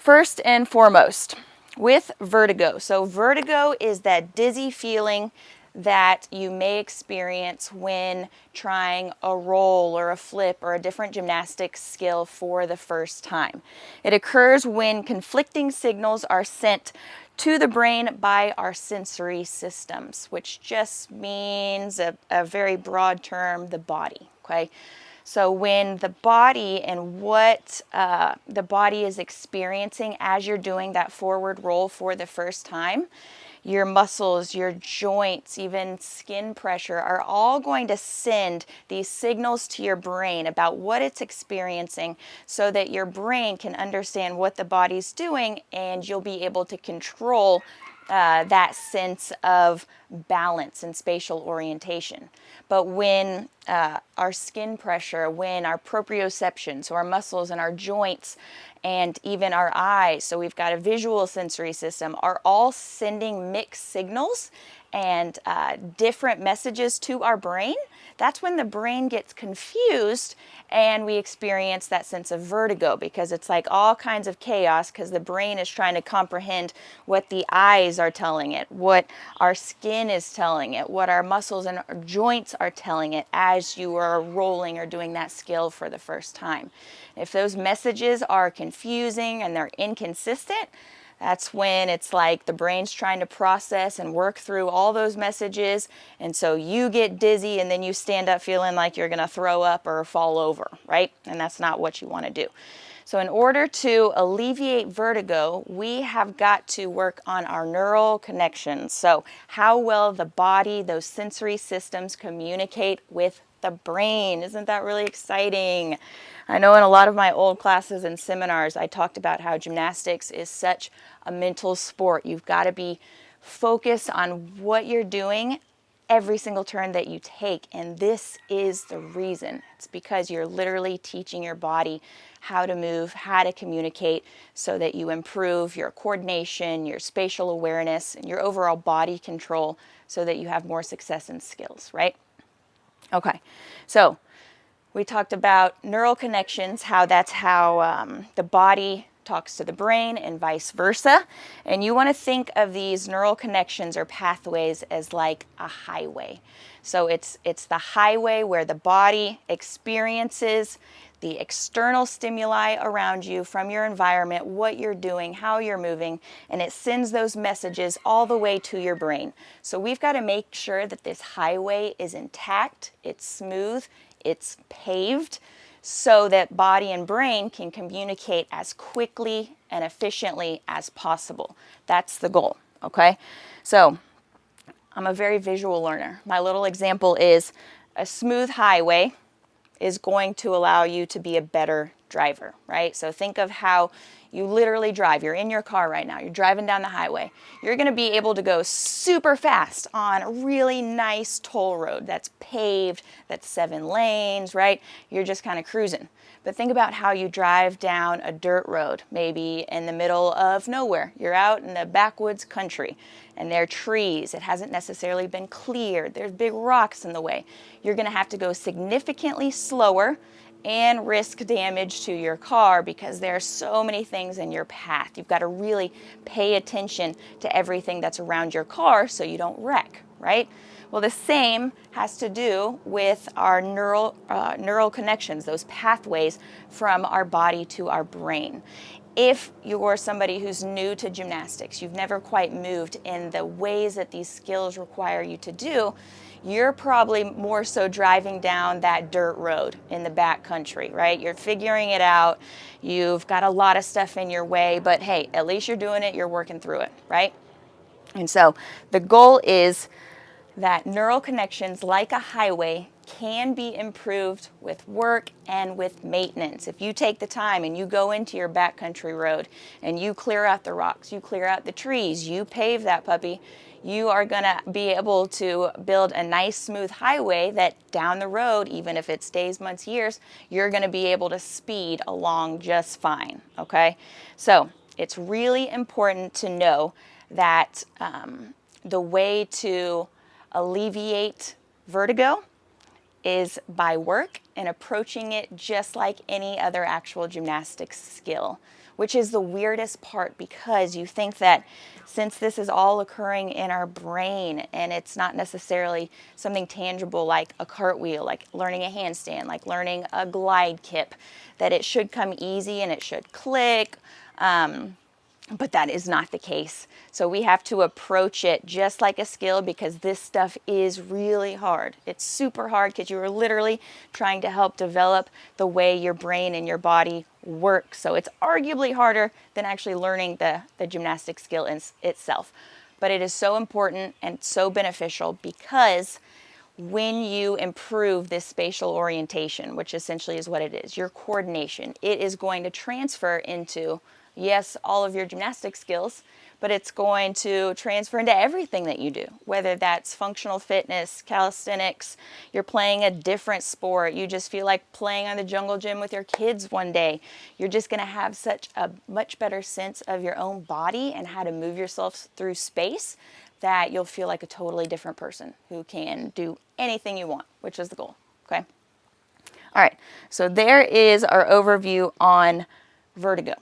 First and foremost, with vertigo. So vertigo is that dizzy feeling that you may experience when trying a roll or a flip or a different gymnastics skill for the first time. It occurs when conflicting signals are sent to the brain by our sensory systems, which just means a very broad term, the body, okay? So when the body and what the body is experiencing as you're doing that forward roll for the first time, your muscles, your joints, even skin pressure are all going to send these signals to your brain about what it's experiencing so that your brain can understand what the body's doing and you'll be able to control that sense of balance and spatial orientation. But when our skin pressure, when our proprioception, so our muscles and our joints and even our eyes, so we've got a visual sensory system, are all sending mixed signals and different messages to our brain, that's when the brain gets confused and we experience that sense of vertigo, because it's like all kinds of chaos because the brain is trying to comprehend what the eyes are telling it, what our skin is telling it, what our muscles and our joints are telling it as you are rolling or doing that skill for the first time. If those messages are confusing and they're inconsistent, that's when it's like the brain's trying to process and work through all those messages, and so you get dizzy and then you stand up feeling like you're going to throw up or fall over, right? And that's not what you want to do. So in order to alleviate vertigo, we have got to work on our neural connections. So how well the body, those sensory systems communicate with the brain. Isn't that really exciting? I know in a lot of my old classes and seminars, I talked about how gymnastics is such a mental sport. You've got to be focused on what you're doing every single turn that you take, and this is the reason. It's because you're literally teaching your body how to move, how to communicate, so that you improve your coordination, your spatial awareness, and your overall body control so that you have more success in skills, right? Okay, so we talked about neural connections, how that's how the body talks to the brain and vice versa. And you want to think of these neural connections or pathways as like a highway. So it's the highway where the body experiences the external stimuli around you from your environment, what you're doing, how you're moving, and it sends those messages all the way to your brain. So we've got to make sure that this highway is intact, it's smooth, it's paved, so that body and brain can communicate as quickly and efficiently as possible. That's the goal, okay? So I'm a very visual learner. My little example is a smooth highway is going to allow you to be a better driver, right? So think of how you literally drive. You're in your car right now. You're driving down the highway. You're going to be able to go super fast on a really nice toll road that's paved, that's 7 lanes, right? You're just kind of cruising. But think about how you drive down a dirt road, maybe in the middle of nowhere. You're out in the backwoods country and there are trees. It hasn't necessarily been cleared. There's big rocks in the way. You're going to have to go significantly slower and risk damage to your car because there are so many things in your path. You've got to really pay attention to everything that's around your car so you don't wreck, right? Well, the same has to do with our neural connections, those pathways from our body to our brain. If you're somebody who's new to gymnastics, you've never quite moved in the ways that these skills require you to do, you're probably more so driving down that dirt road in the back country, right? You're figuring it out. You've got a lot of stuff in your way, but hey, at least you're doing it. You're working through it, right? And so the goal is that neural connections, like a highway, can be improved with work and with maintenance. If you take the time and you go into your backcountry road and you clear out the rocks, you clear out the trees, you pave that puppy, you are going to be able to build a nice smooth highway that down the road, even if it's days, months, years, you're going to be able to speed along just fine, okay? So it's really important to know that the way to alleviate vertigo is by work and approaching it just like any other actual gymnastics skill, which is the weirdest part, because you think that since this is all occurring in our brain and it's not necessarily something tangible like a cartwheel, like learning a handstand, like learning a glide kip, that it should come easy and it should click. But that is not the case. So we have to approach it just like a skill, because this stuff is really hard. It's super hard because you are literally trying to help develop the way your brain and your body work. So it's arguably harder than actually learning the gymnastic skill itself. But it is so important and so beneficial, because when you improve this spatial orientation, which essentially is what it is, your coordination, it is going to transfer into, yes, all of your gymnastic skills, but it's going to transfer into everything that you do, whether that's functional fitness, calisthenics, you're playing a different sport, you just feel like playing on the jungle gym with your kids one day. You're just going to have such a much better sense of your own body and how to move yourself through space, that you'll feel like a totally different person who can do anything you want, which is the goal, okay? All right, so there is our overview on vertigo.